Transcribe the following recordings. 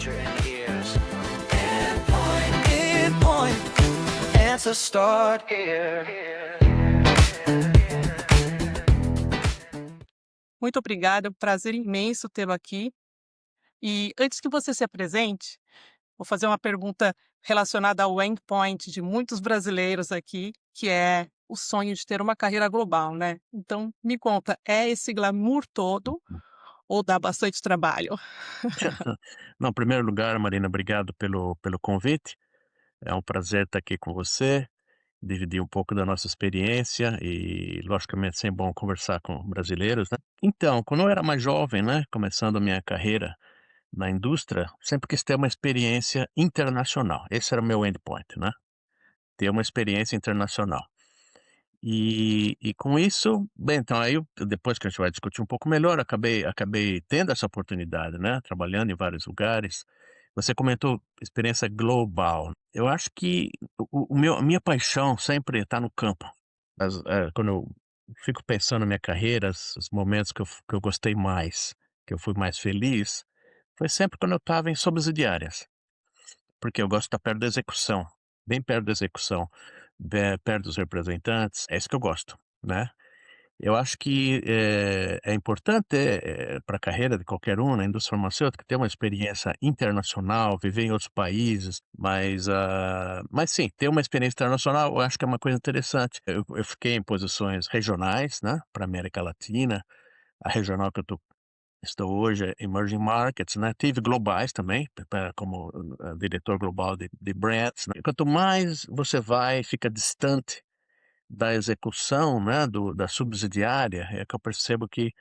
future and ears. Endpoint, answer start here. Muito obrigada, é um prazer imenso tê-lo aqui. E antes que você se apresente, vou fazer uma pergunta relacionada ao endpoint de muitos brasileiros aqui, que é o sonho de ter uma carreira global, né? Então, me conta, é esse glamour todo ou dá bastante trabalho? Não, em primeiro lugar, Marina, obrigado pelo convite. É um prazer estar aqui com você, dividir um pouco da nossa experiência e, logicamente, sempre bom conversar com brasileiros, né? Então, quando eu era mais jovem, né, começando a minha carreira na indústria, sempre quis ter uma experiência internacional. Esse era o meu endpoint, né? Ter uma experiência internacional. E com isso, bem, então aí depois que a gente vai discutir um pouco melhor, acabei tendo essa oportunidade, né, trabalhando em vários lugares. Você comentou experiência global. Eu acho que a minha paixão sempre está no campo. Quando eu fico pensando na minha carreira, os momentos que eu gostei mais, que eu fui mais feliz, foi sempre quando eu estava em subsidiárias. Porque eu gosto de estar perto da execução, bem perto da execução, perto dos representantes, é isso que eu gosto, né. Eu acho que, é importante, para a carreira de qualquer um na indústria farmacêutica ter uma experiência internacional, viver em outros países, mas sim, ter uma experiência internacional eu acho que é uma coisa interessante. Eu fiquei em posições regionais, né, para América Latina, a regional que eu estou hoje é Emerging Markets, né, tive globais também, como, diretor global de brands, né. Quanto mais você vai, fica distante da execução, né, da subsidiária, é que eu percebo que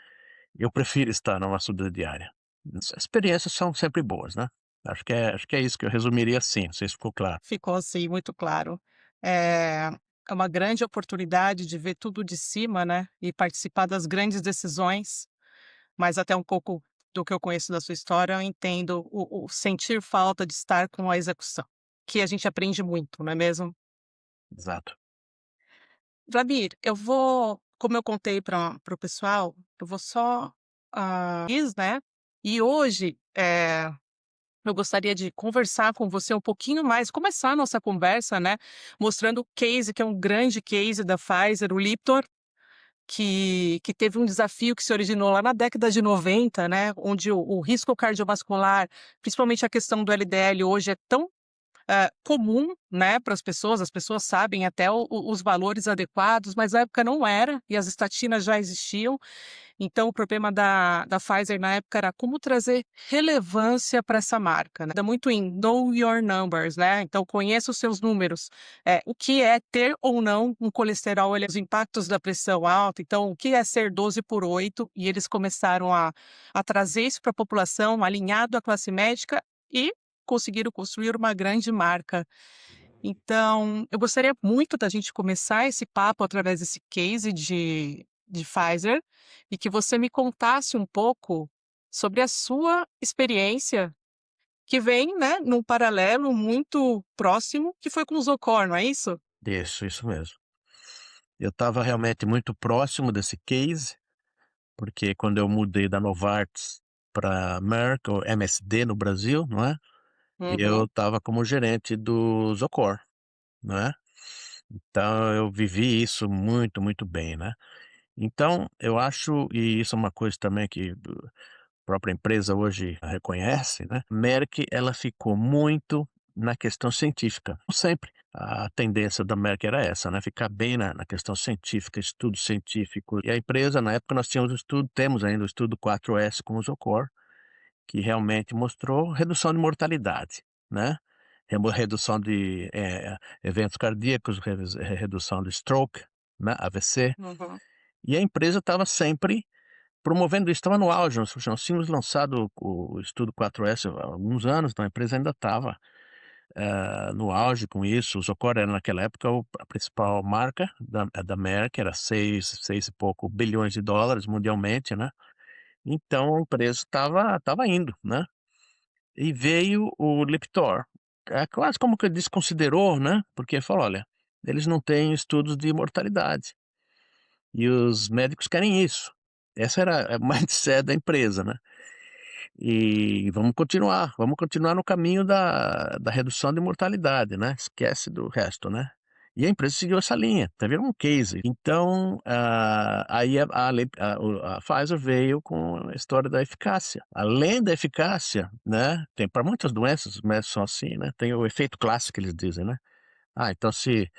eu prefiro estar numa subsidiária. As experiências são sempre boas, né. Acho que é isso que eu resumiria assim, não sei se ficou claro. Ficou assim muito claro. É uma grande oportunidade de ver tudo de cima, né? E participar das grandes decisões, mas até um pouco do que eu conheço da sua história, eu entendo o sentir falta de estar com a execução, que a gente aprende muito, não é mesmo? Exato. Jabir, eu vou, como eu contei para o pessoal, eu vou só, né, e hoje, eu gostaria de conversar com você um pouquinho mais, começar a nossa conversa, né, mostrando o case, que é um grande case da Pfizer, o Liptor, que teve um desafio que se originou lá na década de 90, né, onde o risco cardiovascular, principalmente a questão do LDL hoje é tão comum, né, para as pessoas sabem até os valores adequados, mas na época não era, e as estatinas já existiam. Então o problema da Pfizer na época era como trazer relevância para essa marca, né, dá muito em know your numbers, né, então conheça os seus números. O que é ter ou não um colesterol os impactos da pressão alta, então o que é ser 12/8, e eles começaram a trazer isso para a população, alinhado à classe médica, e conseguiram construir uma grande marca. Então, eu gostaria muito da gente começar esse papo através desse case de Pfizer, e que você me contasse um pouco sobre a sua experiência, que vem, né, num paralelo muito próximo, que foi com o Zocor, não é isso? Isso mesmo. Eu estava realmente muito próximo desse case, porque quando eu mudei da Novartis para Merck, ou MSD no Brasil, não é, eu Uhum. estava como gerente do Zocor, não é. Então eu vivi isso muito, muito bem, né. Então, eu acho e isso é uma coisa também que a própria empresa hoje reconhece, né, Merck ela ficou muito na questão científica, sempre. A tendência da Merck era essa, né, ficar bem na questão científica, estudo científico. E a empresa, na época, nós tínhamos o estudo temos ainda o estudo 4S com o Zocor, que realmente mostrou redução de mortalidade, né, redução de, eventos cardíacos, redução de stroke, né, AVC. Uhum. E a empresa estava sempre promovendo isso, estava no auge, nós tínhamos lançado o estudo 4S há alguns anos, então a empresa ainda estava, no auge com isso. O Zocor era naquela época a principal marca da Merck, era seis e pouco bilhões de dólares mundialmente, né. Então a empresa estava indo, né. E veio o Lipitor, quase como que desconsiderou, né, porque falou: "Olha, eles não têm estudos de mortalidade". E os médicos querem isso. Essa era a mindset da empresa, né. E vamos continuar no caminho da redução de mortalidade, né, esquece do resto, né. E a empresa seguiu essa linha, tá vendo, um case. Então, aí a Pfizer veio com a história da eficácia. Além da eficácia, né, tem para muitas doenças, mas são assim, né, tem o efeito clássico que eles dizem, né. Então se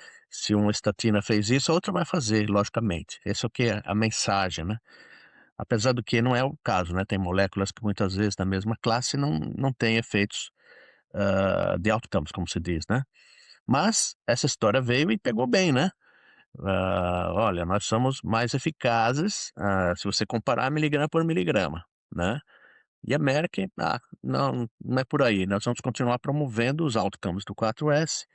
uma estatina fez isso, a outra vai fazer, logicamente. Esse é o que é a mensagem, né. Apesar do que não é o caso, né, tem moléculas que muitas vezes na mesma classe não têm efeitos, de outcomes, como se diz, né. Mas essa história veio e pegou bem, né. Olha, nós somos mais eficazes, se você comparar miligrama por miligrama, né. E a Merck, não é por aí, nós vamos continuar promovendo os outcomes do 4S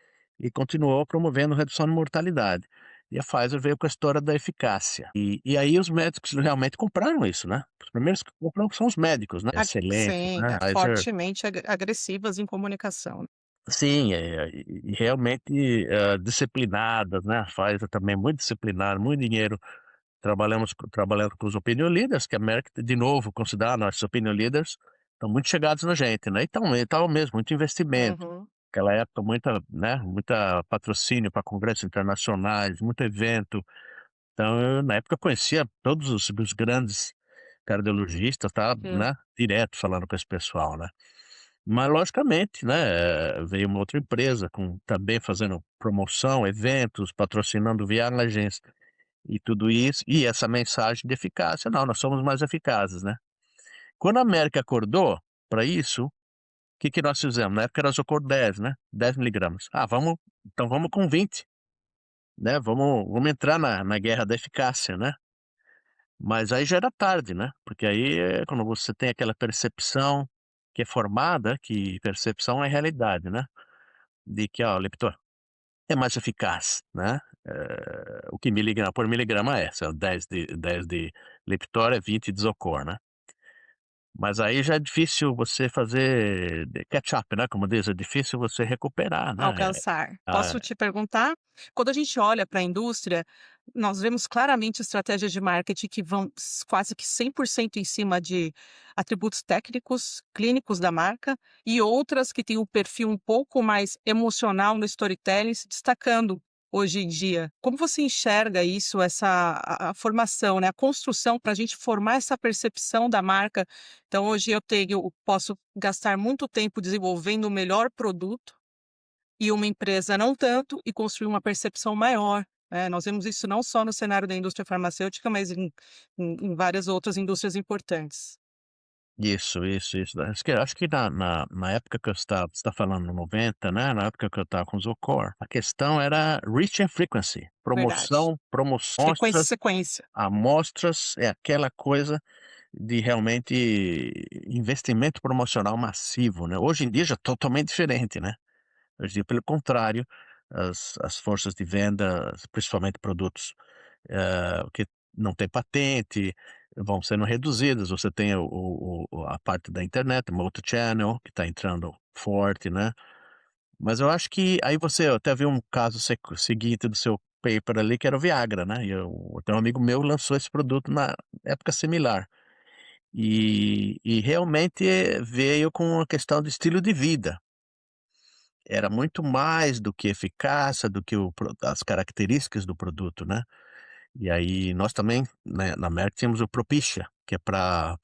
e continuou promovendo redução de mortalidade. E a Pfizer veio com a história da eficácia. E aí os médicos realmente compraram isso, né. Os primeiros que compram são os médicos, né, excelente, Sim, né, Pfizer fortemente agressivas em comunicação. sim, e realmente, disciplinadas, né, a Pfizer também muito disciplinada, muito dinheiro. Trabalhando com os opinion leaders, que a Merck, de novo, considera nossos opinion leaders, estão muito chegados na gente, né, então mesmo, muito investimento. Uhum. Naquela época muita patrocínio para congressos internacionais, muito evento. Então eu na época conhecia todos os grandes cardiologistas, estava, Hum. né, direto falando com esse pessoal, né. Mas logicamente, né, veio uma outra empresa com também fazendo promoção, eventos, patrocinando viagens e tudo isso, e essa mensagem de eficácia, não, nós somos mais eficazes, né. Quando a América acordou para isso, o que que nós fizemos? Na época era Zocor 10, né, 10 miligramas. Vamos com 20, né, vamos entrar na guerra da eficácia, né. Mas aí já era tarde, né, porque aí quando você tem aquela percepção que é formada, que percepção é realidade, né, de que, ó, o Leptor é mais eficaz, né, o que miligrama por miligrama é, são 10 de Lipitor é 20 de Zocor, né. Mas aí já é difícil você fazer de catch up, né, como diz, é difícil você recuperar, né, Alcançar. ah, Posso te perguntar? Quando a gente olha para a indústria, nós vemos claramente estratégias de marketing que vão quase que 100% em cima de atributos técnicos, clínicos da marca, e outras que têm um perfil um pouco mais emocional no storytelling, se destacando hoje em dia. Como você enxerga isso, a formação, né, a construção para a gente formar essa percepção da marca? Então, hoje posso gastar muito tempo desenvolvendo o melhor produto e uma empresa não tanto, e construir uma percepção maior, né. Nós vemos isso não só no cenário da indústria farmacêutica, mas em várias outras indústrias importantes. isso. Acho que na época que eu estava você está falando no 90, né, na época que eu estava com o Zocor, a questão era reach and frequency, Verdade. promoção, Frequência e amostras, sequência. amostras, é aquela coisa de realmente investimento promocional massivo, né. Hoje em dia já é totalmente diferente, né. Hoje em dia, pelo contrário, as forças de venda, principalmente produtos, que não têm patente, vão sendo reduzidas. Você tem a parte da internet, multi-channel, que está entrando forte, né. Mas eu acho que aí eu até vi um caso seguinte do seu paper ali, que era o Viagra, né, tem um amigo meu lançou esse produto na época similar. E realmente veio com uma questão de estilo de vida. Era muito mais do que eficácia, do que as características do produto, né. E aí nós também, né, na Merck tínhamos o Propecia, que é para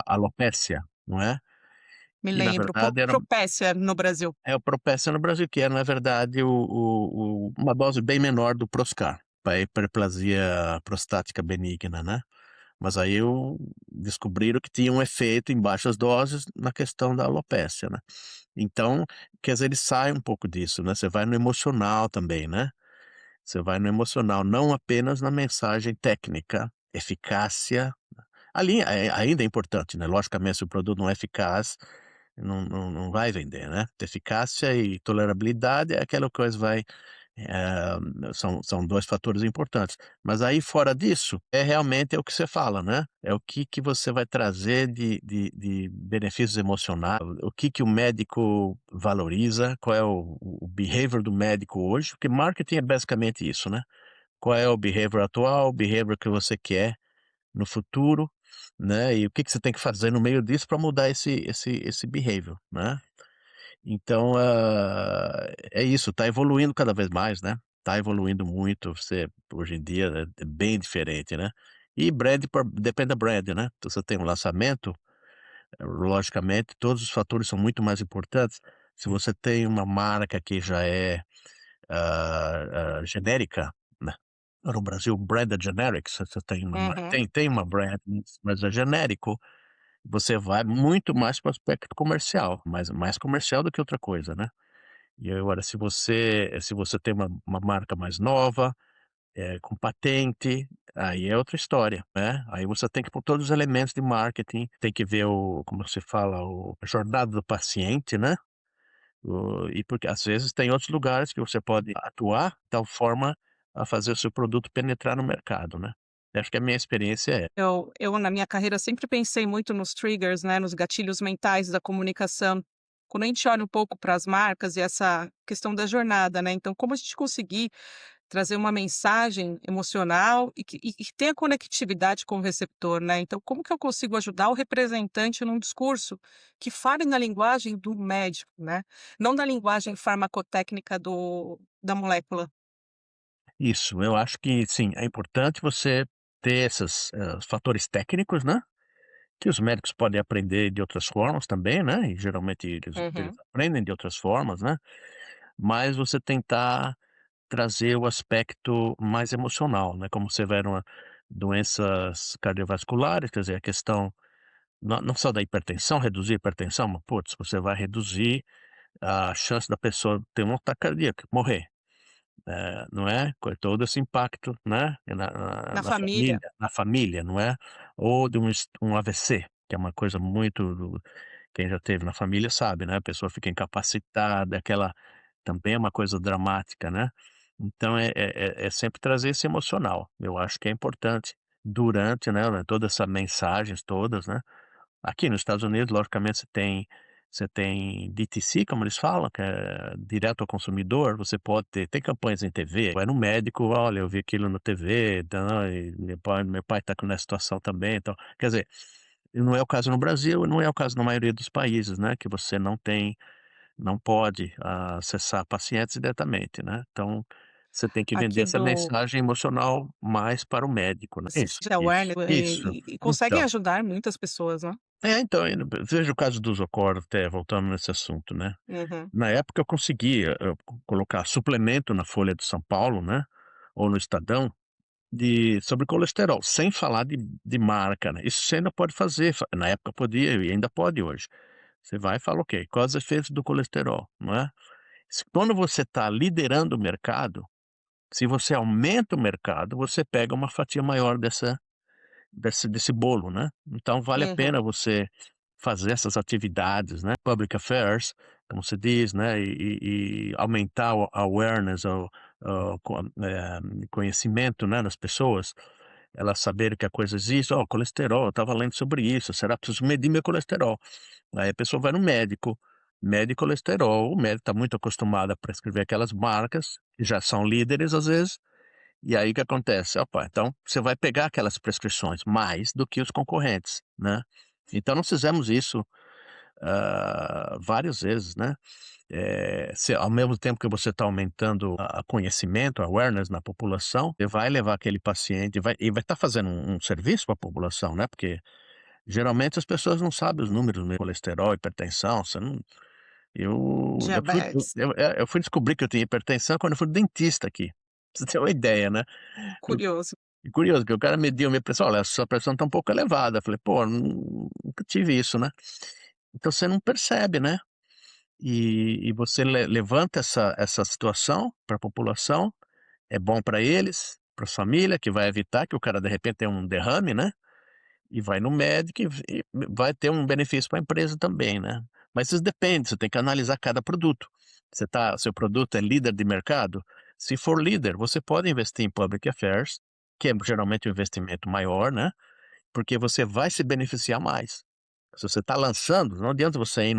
alopécia, não é. Me E na lembro. verdade era Propécia no Brasil. o Propecia no Brasil, que é na verdade uma dose bem menor do Proscar, para hiperplasia prostática benigna, né. Mas aí descobriram que tinha um efeito em baixas doses na questão da alopécia, né. Então, quer dizer, ele sai um pouco disso, né, você vai no emocional também, né. Você vai no emocional, não apenas na mensagem técnica, eficácia. Ali ainda é importante, né, logicamente se o produto não é eficaz, não vai vender, né. Eficácia e tolerabilidade é aquela coisa vai eh, são 2 fatores importantes. Mas aí fora disso, realmente é o que você fala, né, é o que você vai trazer de benefícios emocionais, o que o médico valoriza, qual é o behavior do médico hoje, porque marketing é basicamente isso, né. Qual é o behavior atual, o behavior que você quer no futuro, né, e o que que você tem que fazer no meio disso para mudar esse behavior, né. Então, é isso, tá evoluindo cada vez mais, né, tá evoluindo muito, você hoje em dia é bem diferente, né. E brand por depende da brand, né, então você tem um lançamento, logicamente todos os fatores são muito mais importantes. Se você tem uma marca que já é, genérica, né, no Brasil branded generics, você tem uma Uhum. tem uma brand, mas é genérico, você vai muito mais para o aspecto comercial, mais comercial do que outra coisa, né. E agora se você tem uma marca mais nova, com patente, aí é outra história, né. Aí você tem que pôr todos os elementos de marketing, tem que ver como se fala, a jornada do paciente, né. E porque às vezes tem outros lugares que você pode atuar, de tal forma a fazer o seu produto penetrar no mercado, né. Eu acho que a minha experiência é Eu na minha carreira sempre pensei muito nos triggers, né, nos gatilhos mentais da comunicação. Quando a gente olha um pouco para as marcas e essa questão da jornada, né, então como a gente conseguir trazer uma mensagem emocional e que tenha conectividade com o receptor, né, então como que eu consigo ajudar o representante num discurso que fale na linguagem do médico, né, não na linguagem farmacotécnica da molécula. isso, eu acho que sim, é importante você ter esses, fatores técnicos, né, que os médicos podem aprender de outras formas também, né, e geralmente eles Uhum. aprendem de outras formas, né, mas você tentar trazer o aspecto mais emocional, né, como você vê numa doenças cardiovasculares, quer dizer, a questão não só da hipertensão, reduzir a hipertensão, mas putz, você vai reduzir a chance da pessoa ter um ataque cardíaco, morrer, não é, com todo esse impacto, né, Na família. na família, não é, ou de um AVC, que é uma coisa muito quem já teve na família sabe, né, a pessoa fica incapacitada, aquela também é uma coisa dramática, né. Então é sempre trazer esse emocional, eu acho que é importante durante, né, toda essa mensagens todas, né. Aqui nos Estados Unidos, logicamente, você tem DTC, como eles falam, que é direto ao consumidor, você pode tem campanhas em TV, vai no médico: "Olha, eu vi aquilo na TV, tá, e meu pai está nessa situação também", então, quer dizer, não é o caso no Brasil e não é o caso na maioria dos países, né, que você não pode acessar pacientes diretamente, né, então você tem que vender Aqui essa do mensagem emocional mais para o médico, né. Isso, de isso, awareness isso. e conseguem Então ajudar muitas pessoas, né. então, veja o caso do Zocor, até voltando nesse assunto, né. Uhum, Na época eu conseguia, colocar suplemento na Folha de São Paulo, né, ou no Estadão, sobre colesterol, sem falar de marca, né. Isso você ainda pode fazer, na época podia e ainda pode hoje. Você vai e fala: "Ok, quais os efeitos do colesterol?", não é. Quando você está liderando o mercado, se você aumenta o mercado, você pega uma fatia maior desse bolo, né. Então vale a uhum. pena você fazer essas atividades, né, public affairs, como se diz, né, e aumentar o awareness, conhecimento, né, das pessoas, elas saberem que a coisa existe: "Ó, colesterol, eu estava lendo sobre isso, será que preciso medir meu colesterol?". Aí a pessoa vai no médico, mede colesterol, o médico está muito acostumado a prescrever aquelas marcas, que já são líderes às vezes, e aí o que acontece? Opa, então você vai pegar aquelas prescrições mais do que os concorrentes, né. Então nós fizemos isso, várias vezes, né. Se ao mesmo tempo que você está aumentando a conhecimento, awareness na população, você vai levar aquele paciente e vai estar fazendo um serviço para a população, né, porque geralmente as pessoas não sabem os números do colesterol, hipertensão, você não Diabetes, eu fui descobrir que eu tinha hipertensão quando eu fui no dentista aqui, pra você ter uma ideia, né. curioso. E curioso que o cara mediu a minha pressão: "Olha, a sua pressão está um pouco elevada", eu falei: "Pô, nunca tive isso, né". Então você não percebe, né, e você levanta essa situação para a população, é bom para eles, para a família, que vai evitar que o cara de repente tenha um derrame, né, e vai no médico e vai ter um benefício para a empresa também, né. Mas isso depende, você tem que analisar cada produto. Seu produto é líder de mercado? Se for líder, você pode investir em public affairs, que é geralmente um investimento maior, né, porque você vai se beneficiar mais. Se você está lançando, não adianta você ir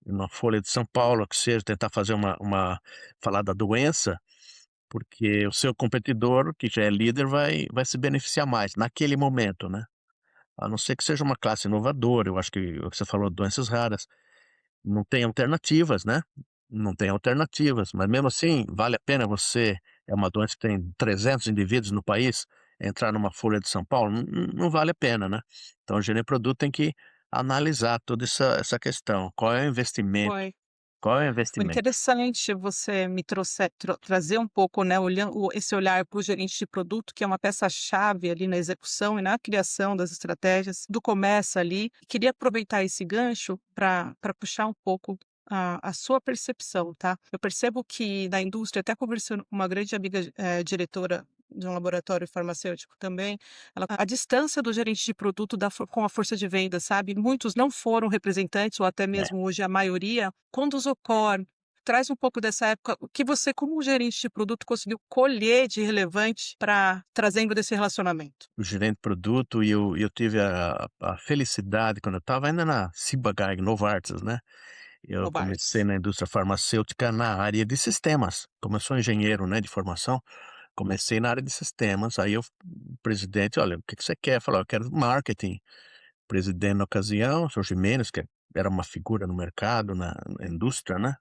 numa Folha de São Paulo, que seja, tentar fazer falar da doença, porque o seu competidor, que já é líder, vai se beneficiar mais naquele momento, né. a não ser que seja uma classe inovadora. Eu acho que o que você falou, doenças raras, não tem alternativas, né, não tem alternativas, mas mesmo assim, vale a pena você é uma doença que tem 300 indivíduos no país, entrar numa folha de São Paulo? Não vale a pena, né. Então o gerente de produto tem que analisar toda essa questão, qual é o investimento, Foi. qual é o Foi investimento? interessante você me trazer um pouco, né, esse olhar para o gerente de produto, que é uma peça-chave ali na execução e na criação das estratégias, do começa ali. Queria aproveitar esse gancho para puxar um pouco a sua percepção, tá? Eu percebo que na indústria, até conversando com uma grande amiga, diretora de um laboratório farmacêutico também, a distância do gerente de produto com a força de venda, sabe? Muitos não foram representantes, ou até É, mesmo hoje a maioria, conduz o core. Traz um pouco dessa época, o que você, como gerente de produto, conseguiu colher de relevante para trazendo desse relacionamento. o gerente de produto e eu tive a felicidade quando eu estava ainda na Ciba-Geigy, Novartis, né, eu comecei Novartis. na indústria farmacêutica na área de sistemas, como eu sou engenheiro, né, de formação, comecei na área de sistemas, aí o presidente: "Olha, o que que você quer?" Eu falei: "Eu quero marketing". O presidente na ocasião, o senhor Gimenez, que era uma figura no mercado, na indústria, né,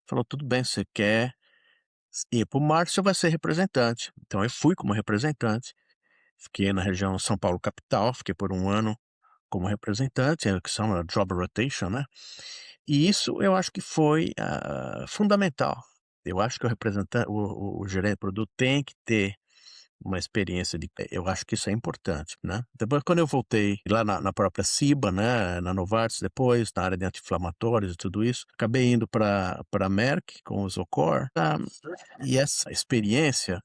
falou: "Tudo bem, você quer ir para o marketing, você vai ser representante". Então eu fui como representante, fiquei na região São Paulo capital, fiquei por um ano como representante, o que chama job rotation, né. E isso eu acho que foi, fundamental. Eu acho que o representante o gerente de produto tem que ter uma experiência de eu acho que isso é importante, né. Depois quando eu voltei lá na própria Ciba, né, na Novartis depois, na área de anti-inflamatórios e tudo isso, acabei indo pra Merck com o Zocor, e essa experiência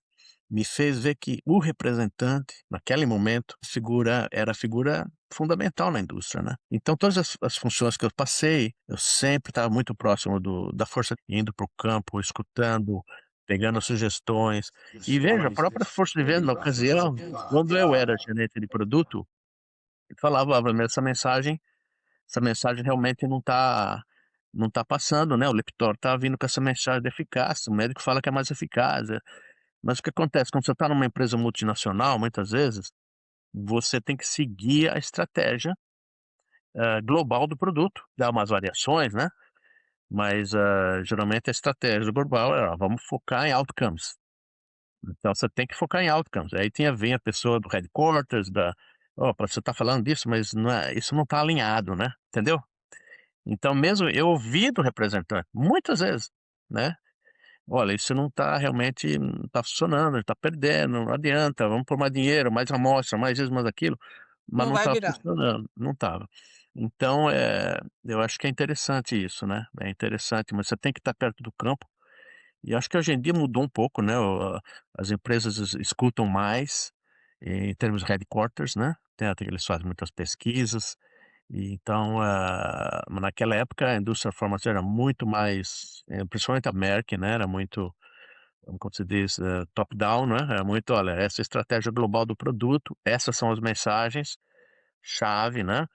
me fez ver que o representante, naquele momento, era a figura fundamental na indústria, né. Então todas as funções que eu passei, eu sempre estava muito próximo da força, indo para o campo, escutando, pegando sugestões. E veja, a própria força de venda na ocasião, quando eu era gerente de produto, eu falava: "Olha, essa mensagem realmente não tá passando, né, o Lipitor tá vindo com essa mensagem de eficácia, o médico fala que é mais eficaz". Mas o que acontece, quando você está numa empresa multinacional, muitas vezes, você tem que seguir a estratégia, global do produto, dá umas variações, né, mas, geralmente a estratégia global é: "Ó, vamos focar em outcomes". Então você tem que focar em outcomes. Aí vem a pessoa do headquarters, "Opa, você está falando disso, mas isso não está alinhado, né", entendeu? Então mesmo eu ouvi do representante, muitas vezes, né. Olha, isso não está realmente não está funcionando, está perdendo, não adianta, vamos pôr mais dinheiro, mais amostra, mais isso, mais aquilo, mas Não não vai estava virar. funcionando, não estava. Então, eu acho que é interessante isso, né, é interessante, mas você tem que estar perto do campo, e acho que hoje em dia mudou um pouco, né, as empresas escutam mais, em termos de headquarters, né, até eles fazem muitas pesquisas, e então, naquela época a indústria farmacêutica era muito mais, principalmente a Merck, né, era muito como se diz, top down, né, é muito: "Olha, essa é a estratégia global do produto, essas são as mensagens chave, né,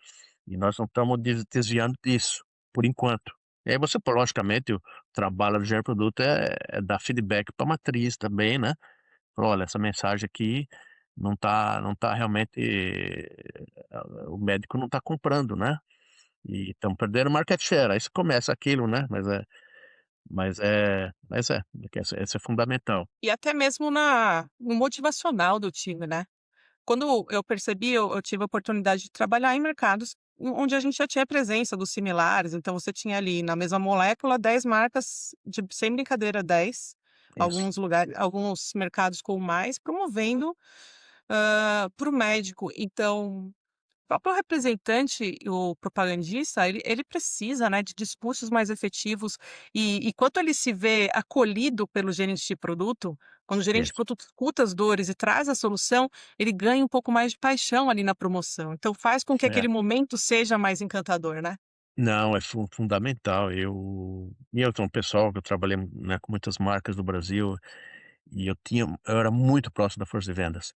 e nós não estamos desviando disso, por enquanto". E aí você pô, logicamente, o trabalho do engenheiro de produto é dar feedback para a matriz também, né, falar: "Olha, essa mensagem aqui não tá realmente, o médico não está comprando, né, e estamos perdendo market share". Aí você começa aquilo, né, mas esse é fundamental. E até mesmo no motivacional do time, né? Quando eu percebi, eu tive a oportunidade de trabalhar em mercados onde a gente já tinha presença dos similares, então você tinha ali na mesma molécula 10 marcas, sem brincadeira 10, Isso. alguns mercados com mais, promovendo para o médico. Então o próprio representante, o propagandista, ele precisa, né, de discursos mais efetivos e quanto ele se vê acolhido pelo gerente de produto, quando o gerente de Isso, produto escuta as dores e traz a solução, ele ganha um pouco mais de paixão ali na promoção, então faz com que aquele é. momento seja mais encantador, né. Não, é fundamental. Eu tenho um pessoal que eu trabalhei, né, com muitas marcas do Brasil, e eu era muito próximo da força de vendas.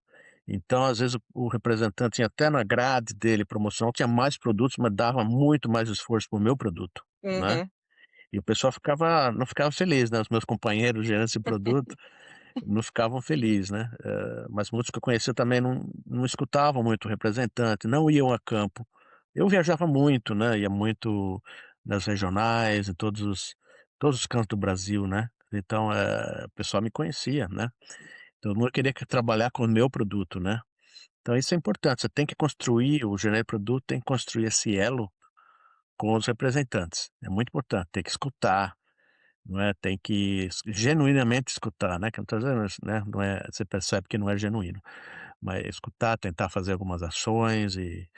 Então, às vezes, o representante tinha até na grade dele promocional, tinha mais produtos, mas dava muito mais esforço para o meu produto, né. Uhum. E o pessoal não ficava feliz, né, os meus companheiros gerentes de produto, não ficavam felizes, né. Mas muitos que eu conhecia também não escutavam muito o representante, não iam a campo. Eu viajava muito, né, ia muito nas regionais, em todos os cantos do Brasil, né. Então, o pessoal me conhecia, né. Todo mundo queria trabalhar com o meu produto, né. Então isso é importante, você tem que construir o gerente de produto tem que construir esse elo com os representantes, é muito importante, tem que escutar, não é, tem que genuinamente escutar, né, que muitas vezes, né, não é você percebe que não é genuíno, mas escutar, tentar fazer algumas ações e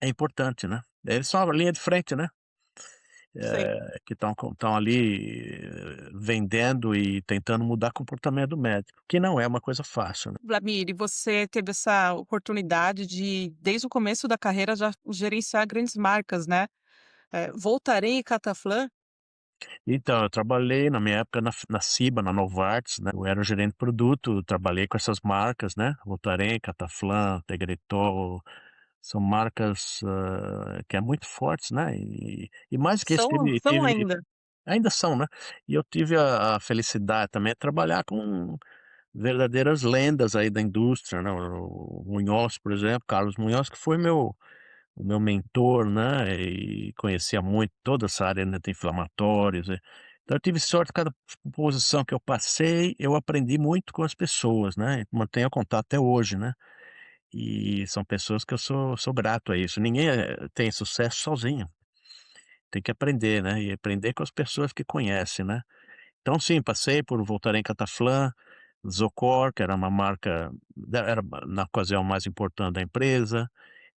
é importante, né. Eles são a linha de frente, né, Sim. que estão ali vendendo e tentando mudar comportamento do médico, que não é uma coisa fácil, né. Vlamir, e você teve essa oportunidade de, desde o começo da carreira, já gerenciar grandes marcas, né? Voltarem e Cataflã Então, eu trabalhei na minha época na Ciba, na Novartis, né, eu era o gerente de produto, eu trabalhei com essas marcas, né, Votarem, Cataflã, Tegretol, são marcas, que é muito fortes, né, e mais que isso são tive ainda. ainda são, né, e eu tive a felicidade também de trabalhar com verdadeiras lendas aí da indústria, né, o Munhoz, por exemplo, Carlos Munhoz, que foi o meu mentor, né, e conhecia muito toda essa área, né, de anti-inflamatórios, então eu tive sorte, cada posição que eu passei, eu aprendi muito com as pessoas, né, mantenho contato até hoje, né, e são pessoas que eu sou grato a isso. Ninguém, tem sucesso sozinho, tem que aprender, né, e aprender com as pessoas que conhecem, né. Então sim, passei por Voltaren Cataflã, Zocor, que era uma marca era na ocasião mais importante da empresa,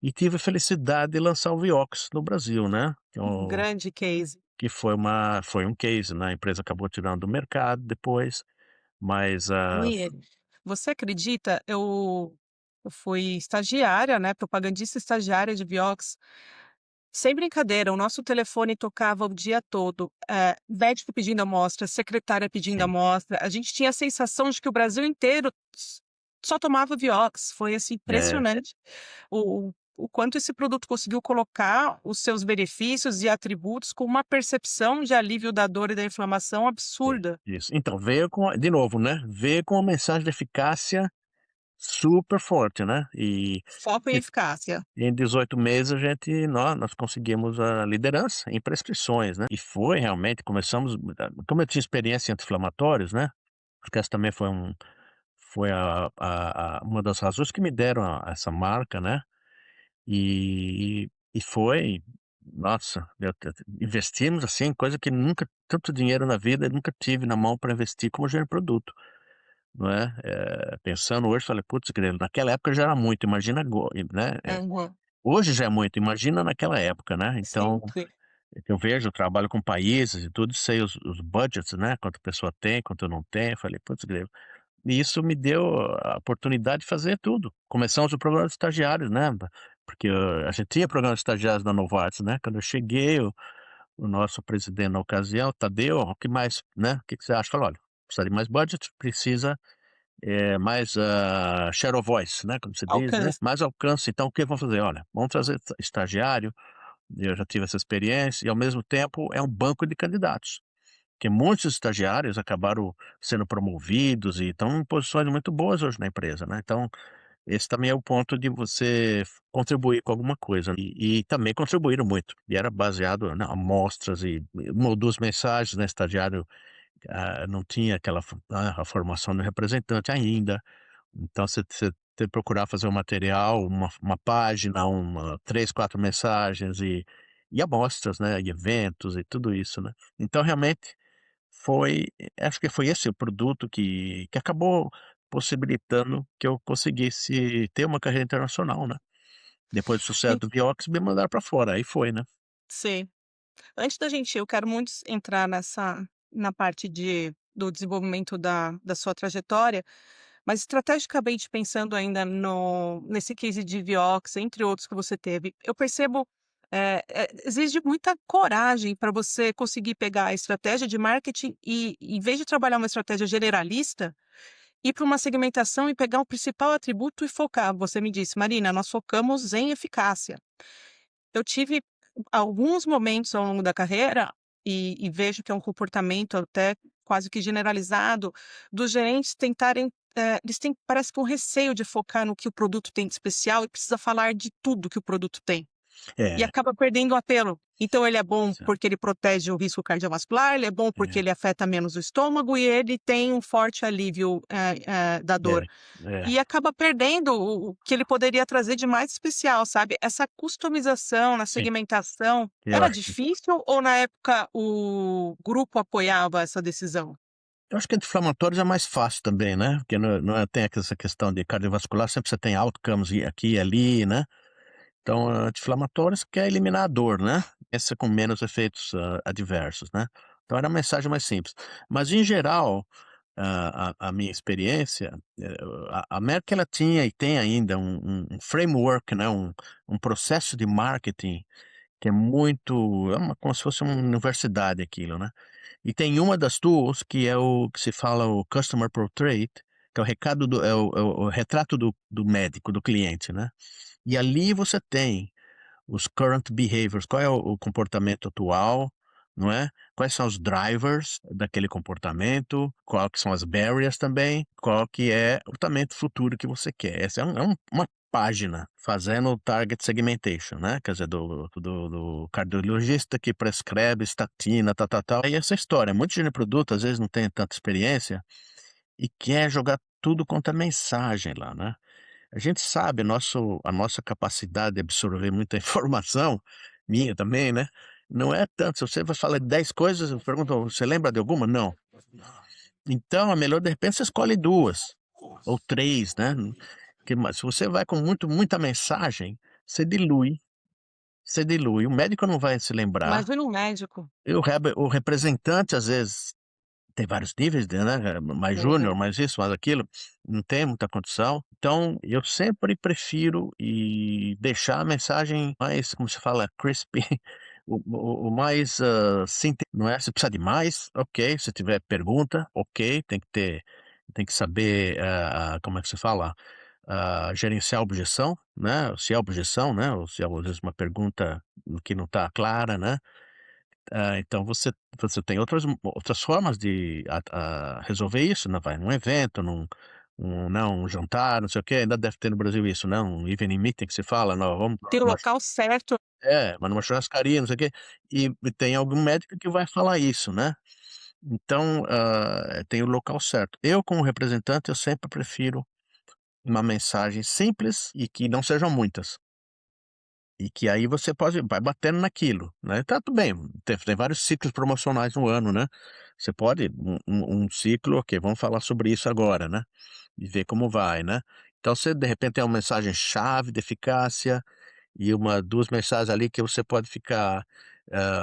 e tive a felicidade de lançar o Vioxx no Brasil, né, Um grande case. que foi um case, né, a empresa acabou tirando do mercado depois, mas, Vlamir, você acredita, eu fui estagiária, né, propagandista estagiária de Vioxx. Sem brincadeira, o nosso telefone tocava o dia todo, médico pedindo amostra, secretária pedindo sim, amostra, a gente tinha a sensação de que o Brasil inteiro só tomava Vioxx, foi, assim, é, impressionante o quanto esse produto conseguiu colocar os seus benefícios e atributos com uma percepção de alívio da dor e da inflamação sim, absurda. isso. Então veio de novo, né, veio com uma mensagem de eficácia super forte, né, Foco em eficácia. em 18 meses nós conseguimos a liderança em prescrições, né, e foi realmente começamos como eu tinha experiência em anti-inflamatórios, né, porque essa também foi uma das razões que me deram essa marca, né, e foi nossa, investimos, assim, coisa que nunca tanto dinheiro na vida eu nunca tive na mão para investir como gerente de produto, não é, pensando hoje falei: "Putz grilo, naquela época já era muito, imagina agora", né. Aham. Hoje já é muito, imagina naquela época, né, então, Sempre. eu vejo, eu trabalho com países e tudo, sei os budgets, né, quanto a pessoa tem, quanto não tem, eu falei: "Putz grilo", e isso me deu a oportunidade de fazer tudo. Começamos o programa de estagiários, né, porque a gente tinha programa de estagiários na Novartis, né, quando eu cheguei, o nosso presidente na ocasião, Tadeu: "O que mais, né, o que que você acha?" Falou: "Olha, precisa de mais budget, precisa, mais, share of voice, né, como se diz, né, Alcance. mais alcance, então o que vamos fazer? Olha, vamos trazer estagiário, eu já tive essa experiência e ao mesmo tempo é um banco de candidatos, porque muitos estagiários acabaram sendo promovidos e estão em posições muito boas hoje na empresa, né, então esse também é o ponto de você contribuir com alguma coisa, e também contribuíram muito, e era baseado na amostras e 1 ou 2 mensagens, né, estagiário, não tinha a formação do representante ainda, então você tem que procurar fazer um material, uma página, 3, 4 mensagens e amostras, né, e eventos e tudo isso, né. Então realmente foi acho que foi esse o produto que acabou possibilitando que eu conseguisse ter uma carreira internacional, né. Depois do sucesso En do Vioxx me mandaram para fora, aí foi, né. Sim. Antes da gente eu quero muito entrar na parte do desenvolvimento da sua trajetória, mas estrategicamente pensando ainda nesse case de Vioxx, entre outros que você teve, eu percebo, exige muita coragem para você conseguir pegar a estratégia de marketing e, em vez de trabalhar uma estratégia generalista, ir para uma segmentação e pegar o principal atributo e focar. Você me disse: "Marina, nós focamos em eficácia". Eu tive alguns momentos ao longo da carreira, e vejo que é um comportamento até quase que generalizado, dos gerentes tentarem, eles têm parece que um receio de focar no que o produto tem de especial e precisa falar de tudo que o produto tem. E É, acaba perdendo o apelo. Então ele é bom sim, porque ele protege o risco cardiovascular, ele é bom porque é, ele afeta menos o estômago e ele tem um forte alívio, da é, dor. é. E acaba perdendo o que ele poderia trazer de mais especial, sabe. Essa customização na Sim, segmentação, eu era acho que difícil ou na época o grupo apoiava essa decisão? eu acho que anti-inflamatórios é mais fácil também, né, porque tem essa questão de cardiovascular, sempre você tem outcomes aqui e ali, né. Então, anti-inflamatórios quer eliminar a dor, né, essa com menos efeitos, adversos, né. Então era a mensagem mais simples. Mas em geral, a minha experiência, a Merck ela tinha e tem ainda um framework, né, um processo de marketing que é muito como se fosse uma universidade aquilo, né. E tem uma das tools que é o que se fala o Customer Portrait, que é o recado do o retrato do médico, do cliente, né. E ali você tem os current behaviors, qual é o comportamento atual, não é? Quais são os drivers daquele comportamento, qual que são as barriers também, qual que é o comportamento futuro que você quer. Essa uma página fazendo o target segmentation, né? Quer dizer, do cardiologista que prescreve estatina, tal, tal, tal. E essa história, muitos de produto às vezes não tem tanta experiência e quer jogar tudo contra a mensagem lá, né? A gente sabe, a nossa capacidade de absorver muita informação, minha também, né, não é tanto. Se você vai falar de 10 coisas, eu pergunto: "Você lembra de alguma?" "Não". Então é melhor, de repente, você escolhe 2 ou 3, né, que mais se você vai com muita mensagem, você dilui, você dilui. O médico não vai se lembrar, Imagina um médico. e o representante, às vezes tem vários níveis de né, mais júnior, Uhum. mais isso, mais aquilo, não tem muita condição. Então, eu sempre prefiro deixar a mensagem mais, como se fala, crispy, o mais, não é? Se precisar de mais, ok, se tiver pergunta, ok, tem que saber, como é que se fala? Gerenciar a objeção, né, se é objeção, né, ou se é, às vezes, uma pergunta que não está clara, né. Então você tem outras formas de resolver isso, né, vai num evento, um jantar, não sei o quê, ainda deve ter no Brasil isso, né, um evening meeting que se fala: "Não, vamos Ter o local certo. vai numa churrascaria, não sei o quê", e tem algum médico que vai falar isso, né. Então, tem o local certo. Eu como representante, eu sempre prefiro uma mensagem simples e que não sejam muitas. E que aí você vai batendo naquilo, né, tá tudo bem, tem vários ciclos promocionais no ano, né, você pode um ciclo, ok, vamos falar sobre isso agora, né, e ver como vai, né. Então você de repente tem uma mensagem chave de eficácia e 2 mensagens ali que você pode ficar,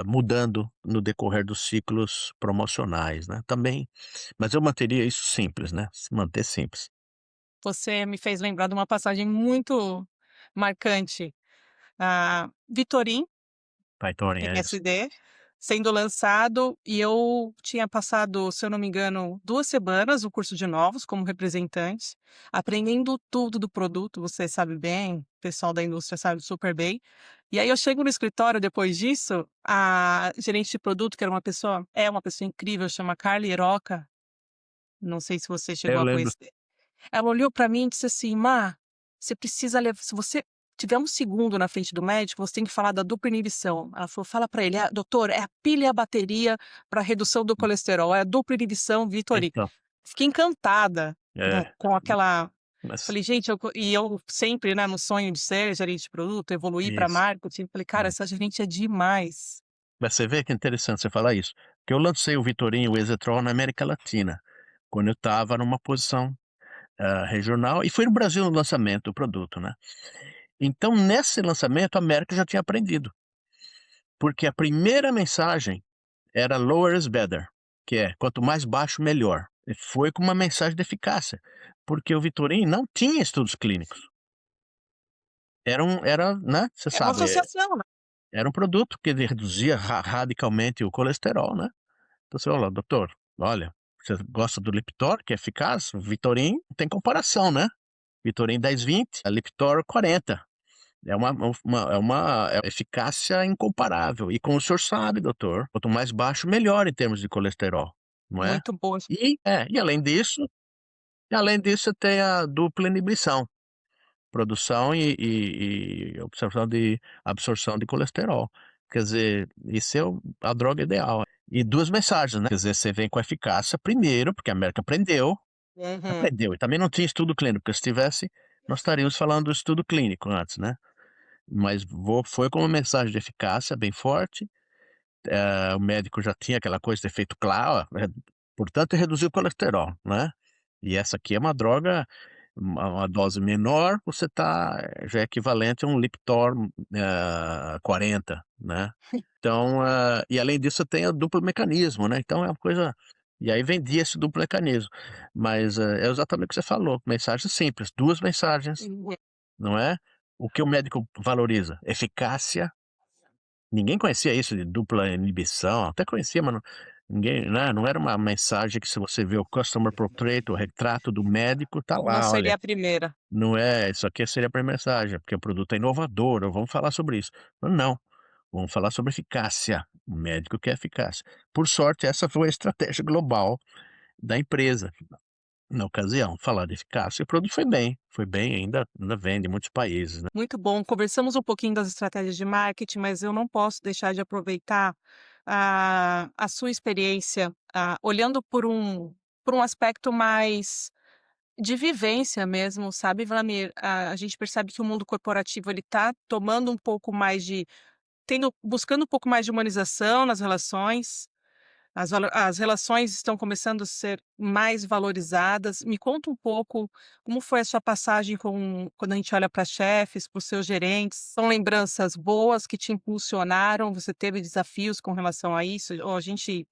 mudando no decorrer dos ciclos promocionais, né, também, mas eu manteria isso simples, né, se manter simples. Você me fez lembrar de uma passagem muito marcante. Vitorin Python é isso. MSD, sendo lançado e eu tinha passado, se eu não me engano, 2 semanas no curso de novos como representante, aprendendo tudo do produto, você sabe bem, o pessoal da indústria sabe super bem. E aí eu chego no escritório depois disso, a gerente de produto, que era uma pessoa incrível, chama Carla Hieroca, não sei se você Eu chegou a lembro. conhecer. Ela olhou pra mim e disse assim: "Má, você precisa se você tiver um segundo na frente do médico, você tem que falar da dupla inibição". Ela falou: "Fala pra ele: 'Ah, doutor, é a pilha e a bateria pra redução do colesterol, é a dupla inibição Vitorin'". Então, Fiquei encantada é, com aquela. mas Falei: "Gente", eu sempre, né, no sonho de ser gerente de produto, evoluir pra isso. marketing, falei: "Cara, essa gerente é demais". Mas você vê que interessante você falar isso, porque eu lancei o Vitorin e o Ezetrol na América Latina, quando eu estava numa posição, regional e foi no Brasil no lançamento do produto, né. Então nesse lançamento a América já tinha aprendido, porque a primeira mensagem era "lower is better", que é quanto mais baixo melhor. E foi com uma mensagem de eficácia, porque o Vitorin não tinha estudos clínicos. Né, você É uma sabe, associação, né. era um produto que ele reduzia radicalmente o colesterol, né. Então você fala: "Doutor, olha, você gosta do Lipitor, que é eficaz? O Vitorin não tem comparação, né. Vitorin 10-20, a Lipitor 40. É uma eficácia incomparável. E como o senhor sabe, doutor, quanto mais baixo, melhor em termos de colesterol. não é? Muito boa. E além disso você tem a dupla inibição, produção e absorção de colesterol. Quer dizer, isso é a droga ideal. E 2 mensagens, né, quer dizer, você vem com eficácia primeiro, porque a América Uhum. aprendeu, e também não tinha estudo clínico, porque se tivesse, nós estaríamos falando do estudo clínico antes, né. Mas foi com uma mensagem de eficácia bem forte, o médico já tinha aquela coisa de efeito claro, portanto reduziu o colesterol, né. E essa aqui é uma droga, uma dose menor, você já é equivalente a um Lipitor, 40, né. Então, e além disso tem o duplo mecanismo, né, então é uma coisa, e aí vendia esse duplo mecanismo. Mas, é exatamente o que você falou, mensagem simples, 2 mensagens, Uhum. não é. O que o médico valoriza? Eficácia. Ninguém conhecia isso de dupla inibição, até conhecia, mas ninguém, né, não era uma mensagem que, se você vê o customer portrait, o retrato do médico, tá Não lá: seria "Olha, a primeira. não é, isso aqui seria a primeira mensagem, porque o produto é inovador, ou vamos falar sobre isso". Não, vamos falar sobre eficácia, o médico quer eficácia. Por sorte, essa foi a estratégia global da empresa, na ocasião, falar de eficácia, e o produto foi bem, ainda vende em muitos países, né. Muito bom. Conversamos um pouquinho das estratégias de marketing, mas eu não posso deixar de aproveitar a sua experiência, olhando por um aspecto mais de vivência mesmo, sabe, Vlamir? A gente percebe que o mundo corporativo ele está tomando um pouco mais de buscando um pouco mais de humanização nas relações. As relações estão começando a ser mais valorizadas. Me conta um pouco como foi a sua passagem quando a gente olha para chefes, para os seus gerentes. São lembranças boas que te impulsionaram? Você teve desafios com relação a isso? Ou a gente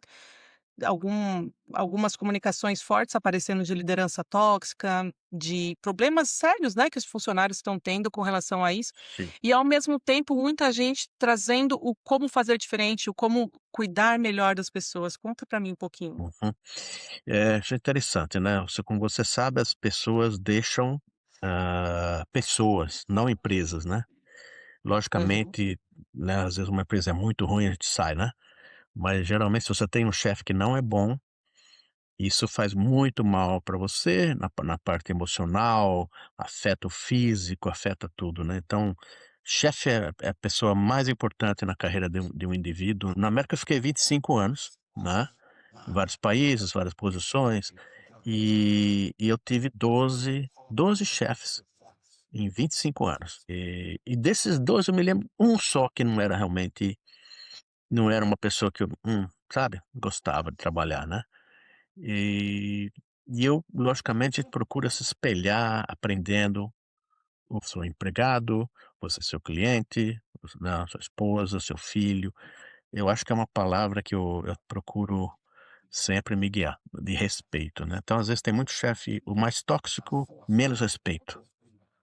algumas comunicações fortes aparecendo de liderança tóxica, de problemas sérios, né, que os funcionários estão tendo com relação a isso, Sim. e ao mesmo tempo muita gente trazendo o como fazer diferente, o como cuidar melhor das pessoas. Conta para mim um pouquinho. Uhum. Isso é interessante, né, como você sabe, as pessoas deixam, pessoas, não empresas, né. Uhum. Logicamente, né, às vezes uma empresa é muito ruim, a gente sai, né, mas geralmente se você tem um chefe que não é bom, isso faz muito mal para você, na parte emocional, afeta o físico, afeta tudo, né. Então, chefe é a pessoa mais importante na carreira de um indivíduo. Na América eu fiquei 25 anos, né, em vários países, várias posições, e eu tive doze chefes em 25 anos. E desses 12 eu me lembro um só que não era uma pessoa que eu, sabe, gostava de trabalhar, né. E e eu, logicamente, procura se espelhar aprendendo, o seu empregado, você seu cliente, né, sua esposa, seu filho. Eu acho que é uma palavra que eu procuro sempre me guiar, de respeito, né. Então, às vezes, tem muito chefe, o mais tóxico, menos respeito,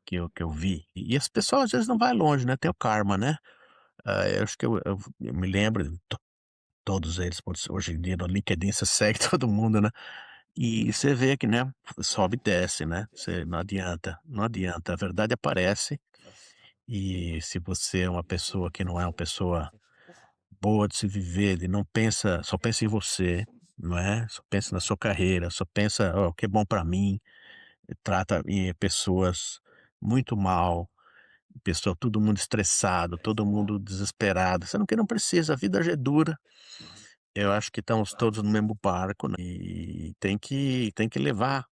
que eu vi. E esse pessoal, às vezes, não vai longe, né, tem o karma, né. Eu acho que eu me lembro de todos eles, hoje em dia no LinkedIn você segue todo mundo, né. E você vê que, né, sobe e desce, né, você não adianta, não adianta, a verdade aparece, e se você é uma pessoa que não é uma pessoa boa de se viver, de não pensa só pensa em você, não é, só pensa na sua carreira, só pensa: "Ó, o que é bom para mim", trata pessoas muito mal, todo mundo estressado, todo mundo desesperado, sendo que não precisa, a vida já é dura. Eu acho que estamos todos no mesmo barco, né, e tem que levar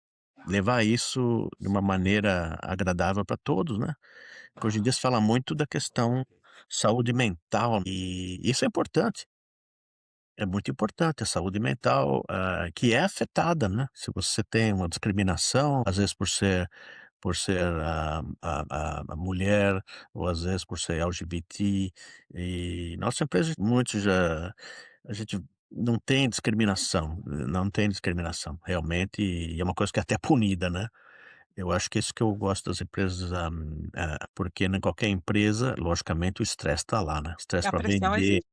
isso de uma maneira agradável para todos, né. Porque hoje em dia se fala muito da questão saúde mental, e isso é importante, é muito importante a saúde mental, que é afetada, né, se você tem uma discriminação, às vezes por ser a mulher, ou às vezes por ser LGBT, e nossa empresa muitos já, a gente não tem discriminação, não tem discriminação, realmente, e é uma coisa que é até punida, né. Eu acho que é isso que eu gosto das empresas, porque em qualquer empresa, logicamente, o estresse está lá, né, estresse A para pressão vender, existe.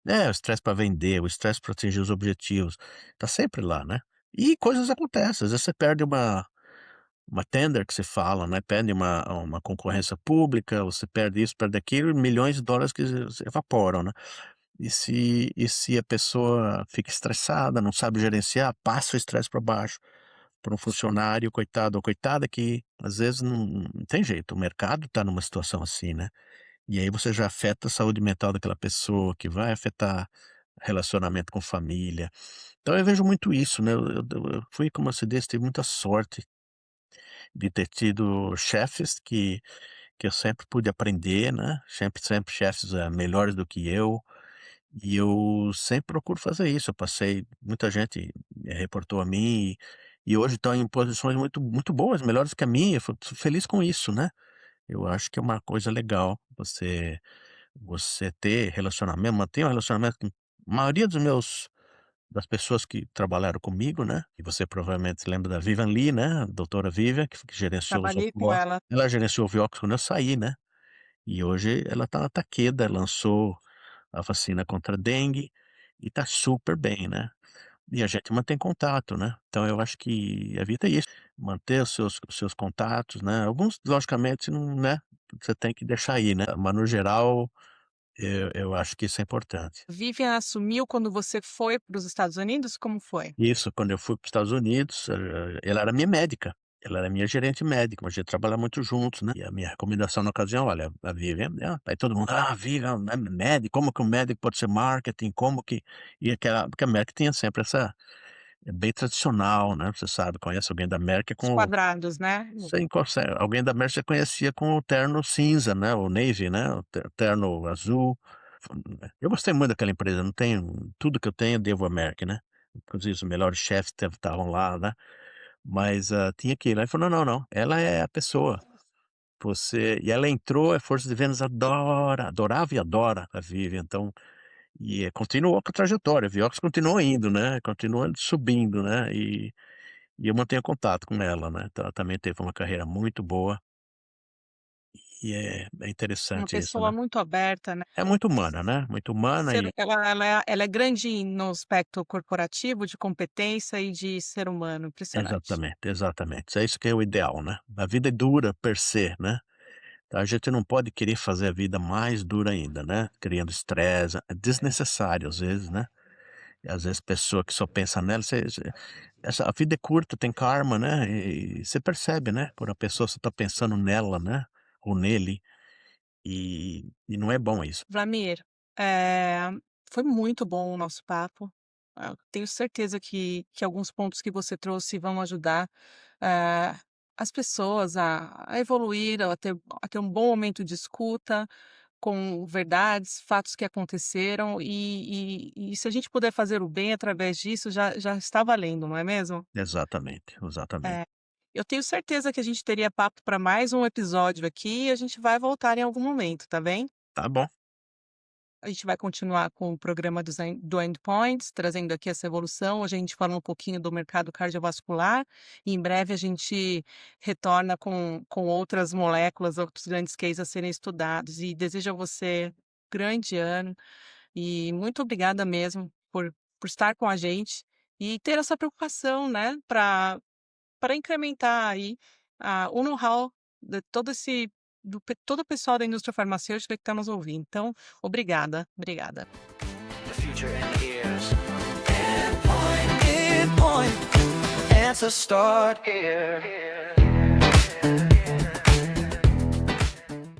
o estresse para vender, o estresse para atingir os objetivos, tá sempre lá, né. E coisas acontecem, às vezes você perde uma tender que se fala, né, perde uma concorrência pública, você perde isso, perde aquilo, e milhões de dólares que se evaporam, né. E se a pessoa fica estressada, não sabe gerenciar, passa o estresse para baixo, para um funcionário, coitado ou coitada, que às vezes não tem jeito, o mercado está numa situação assim, né. E aí você já afeta a saúde mental daquela pessoa, que vai afetar relacionamento com família. Então eu vejo muito isso, né, eu fui, como você disse, tive muita sorte de ter tido chefes que eu sempre pude aprender, né, sempre chefes, melhores do que eu, e eu sempre procuro fazer isso. Eu passei muita gente, reportou a mim, e hoje estão em posições muito boas, melhores que a minha, fico feliz com isso, né. Eu acho que é uma coisa legal você ter relacionamento, manter um relacionamento com a maioria das pessoas que trabalharam comigo, né, e você provavelmente lembra da Vivian Lee, né, a doutora Vivian, que gerenciou os Trabalhei com Alcoa, ela. ela gerenciou o Vioxx quando eu saí, né, e hoje ela tá na Takeda, lançou a vacina contra a dengue, e tá super bem, né. E a gente mantém contato, né. Então eu acho que a vida é isso, manter os seus contatos, né, alguns logicamente não, né, você tem que deixar aí, né, mas no geral, eu acho que isso é importante. Vivian assumiu quando você foi para os Estados Unidos? Como foi? Isso, quando eu fui para os Estados Unidos, ela era minha médica, ela era minha gerente médica, a gente trabalha muito juntos, né, e a minha recomendação na ocasião: "Olha, a Vivian", aí todo mundo: "Ah, Vivian é médico, como que um médico pode ser marketing, como que", e aquela, porque a Merck tinha sempre essa, é bem tradicional, né, você sabe, conhece alguém da Merck Os com, quadrados, né? sem consegue, alguém da Merck você conhecia com o terno cinza, né, o navy, né, o terno azul. Eu gostei muito daquela empresa, não tenho, tudo que eu tenho eu devo à Merck, né, inclusive os melhores chefes estavam lá, né, mas, tinha aquilo, aí falou: "Não, não, não, ela é a pessoa, você", e ela entrou, a Força de Vendas adorava e adora a Vivian, então, e continuou com a trajetória, a Vioxx continuou indo, né, continua subindo, né, e eu mantenho contato com ela, né, então ela também teve uma carreira muito boa, e é Uma interessante isso, pessoa né. muito aberta, né? É muito humana, né, muito humana e Ela é grande no aspecto corporativo, de competência e de ser humano, impressionante. exatamente, exatamente, é isso que é o ideal, né. A vida é dura per se, né, então a gente não pode querer fazer a vida mais dura ainda, né, criando estresse, é desnecessário às vezes, né, e às vezes pessoa que só pensa nela, a vida é curta, tem karma, né, e você percebe, né, quando a pessoa só tá pensando nela, né, ou nele, e não é bom isso. Vlamir, eh, foi muito bom o nosso papo. Tenho certeza que alguns pontos que você trouxe vão ajudar, eh, as pessoas a evoluir, a ter um bom momento de escuta, com verdades, fatos que aconteceram, e se a gente puder fazer o bem através disso, já está valendo, não é mesmo? Exatamente, exatamente. É. Eu tenho certeza que a gente teria papo para mais um episódio aqui, e a gente vai voltar em algum momento, tá bem? Tá bom, A gente vai continuar com o programa do Endpoints, trazendo aqui essa evolução. Hoje a gente fala um pouquinho do mercado cardiovascular, e em breve a gente retorna com outras moléculas, outros grandes cases a serem estudados. E desejo a você um grande ano, e muito obrigada mesmo por estar com a gente e ter essa preocupação, né, para incrementar aí, o know-how de todo o pessoal da indústria farmacêutica que está nos ouvindo. Então, obrigada, obrigada. The future and here's Endpoint. Answer start here.